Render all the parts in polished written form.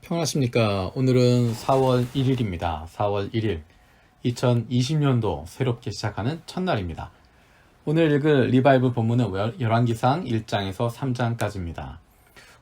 평안하십니까? 오늘은 4월 1일입니다. 4월 1일 2020년도 새롭게 시작하는 첫날입니다. 오늘 읽을 리바이블 본문은 열왕기상 1장에서 3장까지입니다.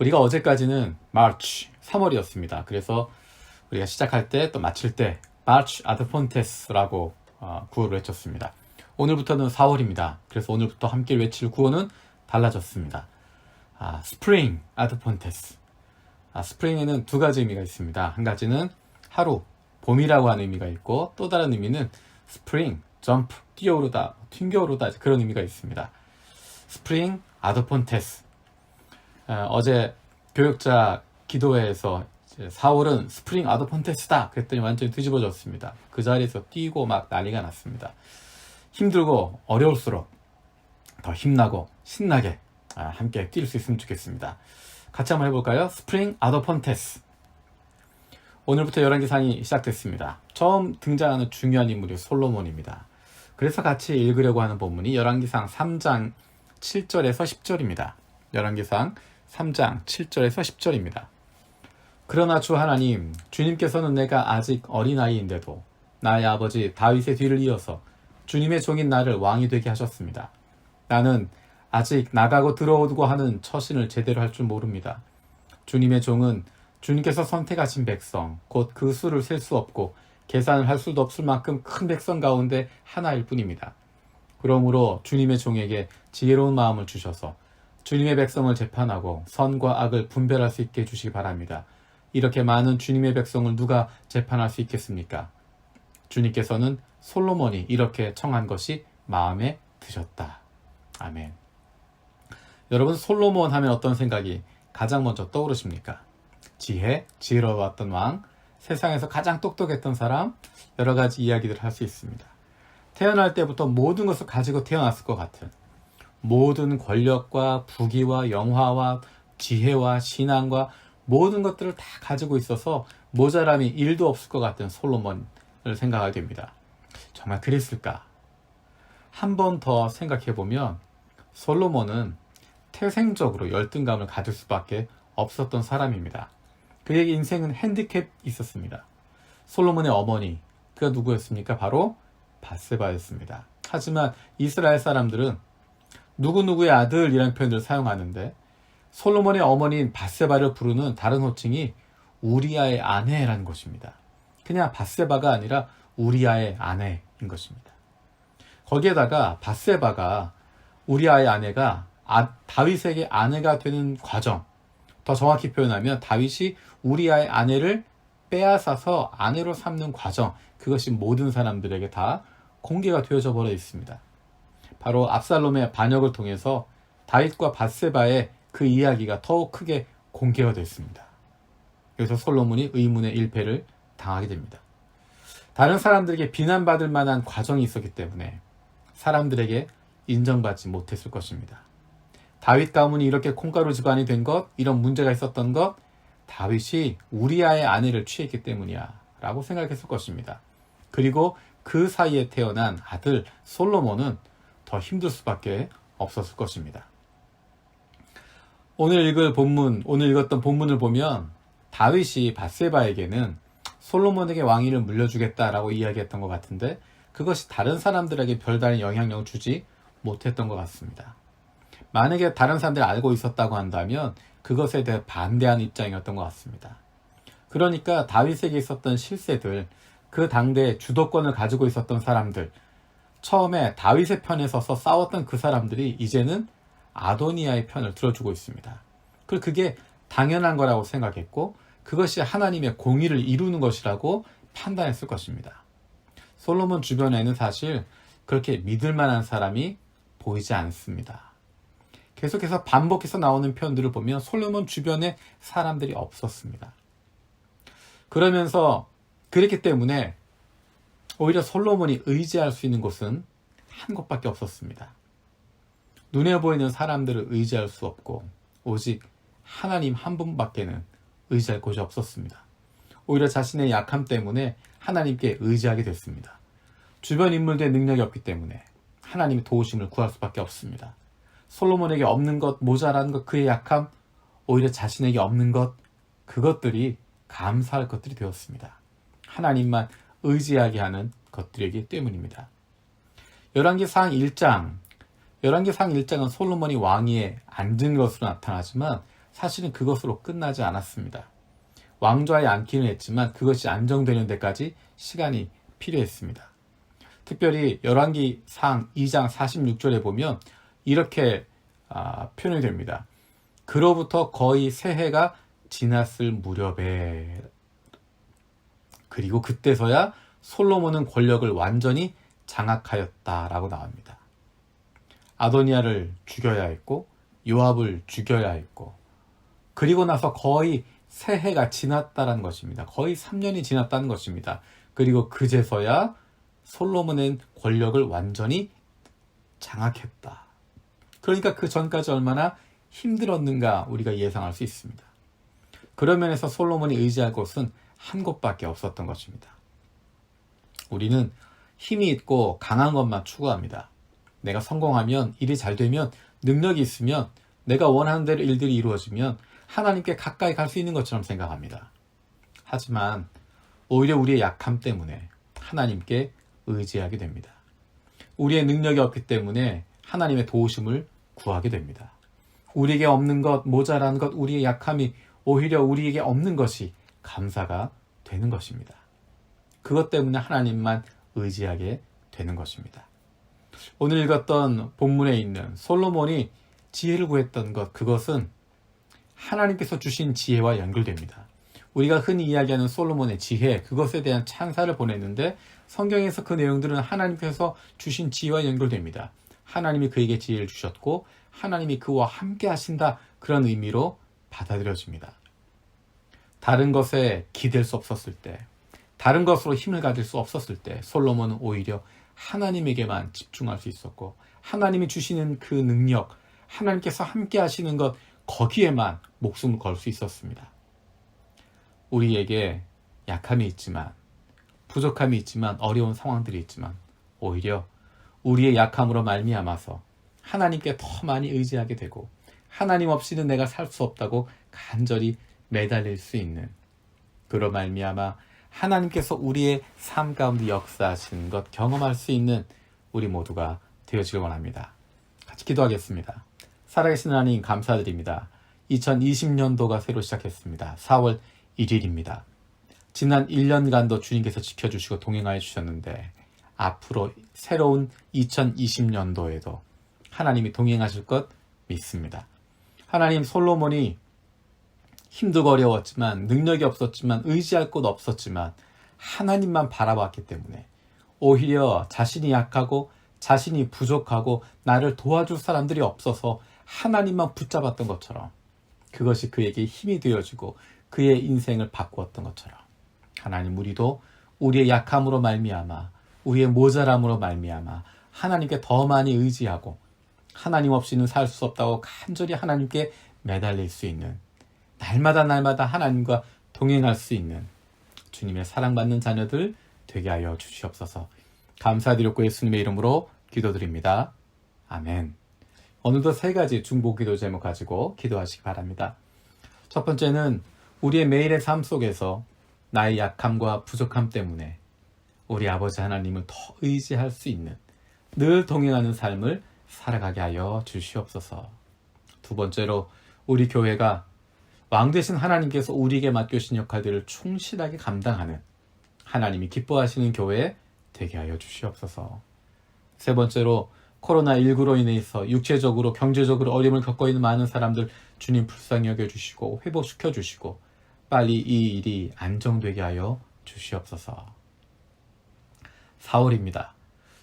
우리가 어제까지는 마치 3월이었습니다. 그래서 우리가 시작할 때 또 마칠 때 마치 아드폰테스라고 구호를 외쳤습니다. 오늘부터는 4월입니다. 그래서 오늘부터 함께 외칠 구호는 달라졌습니다. 스프링 아드폰테스. 스프링에는 두 가지 의미가 있습니다. 한 가지는 하루, 봄이라고 하는 의미가 있고, 또 다른 의미는 스프링, 점프, 뛰어오르다, 튕겨오르다, 그런 의미가 있습니다. 스프링 아드폰테스. 어제 교역자 기도회에서 4월은 스프링 아드폰테스다 그랬더니 완전히 뒤집어졌습니다. 그 자리에서 뛰고 막 난리가 났습니다. 힘들고 어려울수록 더 힘나고 신나게 함께 뛸 수 있으면 좋겠습니다. 같이 한번 해볼까요? 스프링 아드폰테스. 오늘부터 열왕기상이 시작됐습니다. 처음 등장하는 중요한 인물이 솔로몬입니다. 그래서 같이 읽으려고 하는 본문이 열왕기상 3장 7절에서 10절입니다. 열왕기상 3장 7절에서 10절입니다. 그러나 주 하나님, 주님께서는 내가 아직 어린아이인데도 나의 아버지 다윗의 뒤를 이어서 주님의 종인 나를 왕이 되게 하셨습니다. 나는 아직 나가고 들어오고 하는 처신을 제대로 할 줄 모릅니다. 주님의 종은 주님께서 선택하신 백성, 곧 그 수를 셀 수 없고 계산을 할 수도 없을 만큼 큰 백성 가운데 하나일 뿐입니다. 그러므로 주님의 종에게 지혜로운 마음을 주셔서 주님의 백성을 재판하고 선과 악을 분별할 수 있게 해주시기 바랍니다. 이렇게 많은 주님의 백성을 누가 재판할 수 있겠습니까? 주님께서는 솔로몬이 이렇게 청한 것이 마음에 드셨다. 아멘. 여러분, 솔로몬 하면 어떤 생각이 가장 먼저 떠오르십니까? 지혜로웠던 왕, 세상에서 가장 똑똑했던 사람, 여러 가지 이야기들을 할 수 있습니다. 태어날 때부터 모든 것을 가지고 태어났을 것 같은, 모든 권력과 부귀와 영화와 지혜와 신앙과 모든 것들을 다 가지고 있어서 모자람이 1도 없을 것 같은 솔로몬을 생각하게 됩니다. 정말 그랬을까? 한 번 더 생각해보면 솔로몬은 태생적으로 열등감을 가질 수밖에 없었던 사람입니다. 그에게 인생은 핸디캡이 있었습니다. 솔로몬의 어머니, 그가 누구였습니까? 바로 밧세바였습니다. 하지만 이스라엘 사람들은 누구누구의 아들이라는 표현을 사용하는데 솔로몬의 어머니인 밧세바를 부르는 다른 호칭이 우리아의 아내라는 것입니다. 그냥 밧세바가 아니라 우리아의 아내인 것입니다. 거기에다가 밧세바가 우리아의 아내가 다윗에게 아내가 되는 과정, 더 정확히 표현하면 다윗이 우리아의 아내를 빼앗아서 아내로 삼는 과정, 그것이 모든 사람들에게 다 공개가 되어져 버려 있습니다. 바로 압살롬의 반역을 통해서 다윗과 밧세바의 그 이야기가 더욱 크게 공개가 됐습니다. 그래서 솔로몬이 의문의 일패를 당하게 됩니다. 다른 사람들에게 비난받을 만한 과정이 있었기 때문에 사람들에게 인정받지 못했을 것입니다. 다윗 가문이 이렇게 콩가루 집안이 된 것, 이런 문제가 있었던 것, 다윗이 우리아의 아내를 취했기 때문이야 라고 생각했을 것입니다. 그리고 그 사이에 태어난 아들 솔로몬은 더 힘들 수밖에 없었을 것입니다. 오늘 읽었던 본문을 보면 다윗이 밧세바에게는 솔로몬에게 왕위를 물려주겠다라고 이야기했던 것 같은데 그것이 다른 사람들에게 별다른 영향력을 주지 못했던 것 같습니다. 만약에 다른 사람들이 알고 있었다고 한다면 그것에 대해 반대하는 입장이었던 것 같습니다. 그러니까 다윗에게 있었던 실세들, 그 당대의 주도권을 가지고 있었던 사람들, 처음에 다윗의 편에 서서 싸웠던 그 사람들이 이제는 아도니아의 편을 들어주고 있습니다. 그리고 그게 당연한 거라고 생각했고 그것이 하나님의 공의를 이루는 것이라고 판단했을 것입니다. 솔로몬 주변에는 사실 그렇게 믿을 만한 사람이 보이지 않습니다. 계속해서 반복해서 나오는 표현들을 보면 솔로몬 주변에 사람들이 없었습니다. 그러면서 그랬기 때문에 오히려 솔로몬이 의지할 수 있는 곳은 한 곳밖에 없었습니다. 눈에 보이는 사람들을 의지할 수 없고 오직 하나님 한 분밖에는 의지할 곳이 없었습니다. 오히려 자신의 약함 때문에 하나님께 의지하게 됐습니다. 주변 인물들의 능력이 없기 때문에 하나님의 도우심을 구할 수밖에 없습니다. 솔로몬에게 없는 것, 모자란 것, 그의 약함, 오히려 자신에게 없는 것, 그것들이 감사할 것들이 되었습니다. 하나님만 의지하게 하는 것들이기 때문입니다. 열왕기상 1장, 열왕기상 1장은 솔로몬이 왕위에 앉은 것으로 나타나지만 사실은 그것으로 끝나지 않았습니다. 왕좌에 앉기는 했지만 그것이 안정되는 데까지 시간이 필요했습니다. 특별히 열왕기상 2장 46절에 보면 이렇게 표현이 됩니다. 그로부터 거의 새해가 지났을 무렵에, 그리고 그때서야 솔로몬은 권력을 완전히 장악하였다라고 나옵니다. 아도니아를 죽여야 했고 요압을 죽여야 했고, 그리고 나서 거의 새해가 지났다는 것입니다. 거의 3년이 지났다는 것입니다. 그리고 그제서야 솔로몬은 권력을 완전히 장악했다. 그러니까 그 전까지 얼마나 힘들었는가 우리가 예상할 수 있습니다. 그런 면에서 솔로몬이 의지할 곳은 한 곳밖에 없었던 것입니다. 우리는 힘이 있고 강한 것만 추구합니다. 내가 성공하면, 일이 잘 되면, 능력이 있으면, 내가 원하는 대로 일들이 이루어지면 하나님께 가까이 갈 수 있는 것처럼 생각합니다. 하지만 오히려 우리의 약함 때문에 하나님께 의지하게 됩니다. 우리의 능력이 없기 때문에 하나님의 도우심을 구하게 됩니다. 우리에게 없는 것, 모자란 것, 우리의 약함이 오히려 우리에게 없는 것이 감사가 되는 것입니다. 그것 때문에 하나님만 의지하게 되는 것입니다. 오늘 읽었던 본문에 있는 솔로몬이 지혜를 구했던 것, 그것은 하나님께서 주신 지혜와 연결됩니다. 우리가 흔히 이야기하는 솔로몬의 지혜, 그것에 대한 찬사를 보냈는데 성경에서 그 내용들은 하나님께서 주신 지혜와 연결됩니다. 하나님이 그에게 지혜를 주셨고 하나님이 그와 함께 하신다, 그런 의미로 받아들여집니다. 다른 것에 기댈 수 없었을 때, 다른 것으로 힘을 가질 수 없었을 때 솔로몬은 오히려 하나님에게만 집중할 수 있었고, 하나님이 주시는 그 능력, 하나님께서 함께 하시는 것, 거기에만 목숨을 걸 수 있었습니다. 우리에게 약함이 있지만, 부족함이 있지만, 어려운 상황들이 있지만 오히려 우리의 약함으로 말미암아서 하나님께 더 많이 의지하게 되고, 하나님 없이는 내가 살 수 없다고 간절히 매달릴 수 있는, 그로 말미암아 하나님께서 우리의 삶 가운데 역사하시는 것 경험할 수 있는 우리 모두가 되어지길 원합니다. 같이 기도하겠습니다. 살아계신 하나님, 감사드립니다. 2020년도가 새로 시작했습니다. 4월 1일입니다. 지난 1년간도 주님께서 지켜주시고 동행하여 주셨는데 앞으로 새로운 2020년도에도 하나님이 동행하실 것 믿습니다. 하나님, 솔로몬이 힘들고 어려웠지만, 능력이 없었지만, 의지할 곳 없었지만 하나님만 바라봤기 때문에 오히려 자신이 약하고 자신이 부족하고 나를 도와줄 사람들이 없어서 하나님만 붙잡았던 것처럼, 그것이 그에게 힘이 되어지고 그의 인생을 바꾸었던 것처럼, 하나님, 우리도 우리의 약함으로 말미암아, 우리의 모자람으로 말미암아 하나님께 더 많이 의지하고 하나님 없이는 살 수 없다고 간절히 하나님께 매달릴 수 있는, 날마다 하나님과 동행할 수 있는 주님의 사랑받는 자녀들 되게 하여 주시옵소서. 감사드렸고 예수님의 이름으로 기도드립니다. 아멘. 오늘도 3가지 중보기도 제목 가지고 기도하시기 바랍니다. 첫 번째는 우리의 매일의 삶 속에서 나의 약함과 부족함 때문에 우리 아버지 하나님을 더 의지할 수 있는, 늘 동행하는 삶을 살아가게 하여 주시옵소서. 두 번째로 우리 교회가 왕 되신 하나님께서 우리에게 맡겨주신 역할들을 충실하게 감당하는, 하나님이 기뻐하시는 교회 되게 하여 주시옵소서. 세 번째로 코로나19로 인해서 육체적으로 경제적으로 어려움을 겪고 있는 많은 사람들 주님 불쌍히 여겨주시고 회복시켜 주시고 빨리 이 일이 안정되게 하여 주시옵소서. 4월입니다.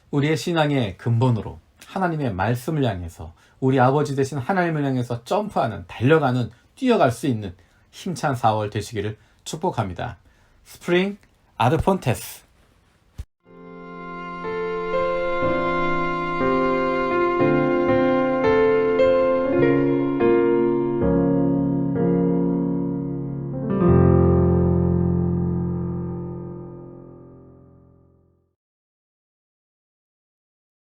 우리의 신앙의 근본으로 하나님의 말씀을 향해서, 우리 아버지 되신 하나님을 향해서 점프하는, 달려가는, 뛰어갈 수 있는 힘찬 4월 되시기를 축복합니다. 스프링 아드폰테스